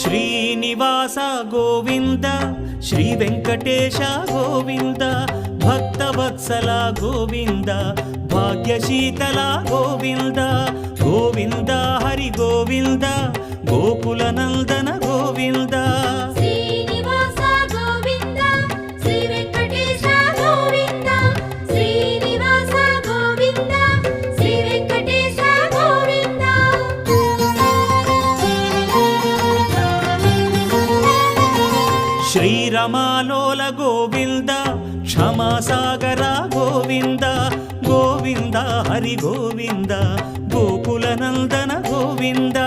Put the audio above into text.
Srinivasa Govinda Shri Venkatesha Govinda Bhaktavatsala Govinda భాగ్యశీతల Govinda Govinda Hari Govinda Gokula Nandana Govinda Srinivasa Govinda Shri Venkatesha Govinda Srinivasa Govinda Shri Venkatesha Govinda శ్రీరమాలోల Govinda క్షమాసాగర Govinda Govinda Hari Govinda Gokula Nandana Govinda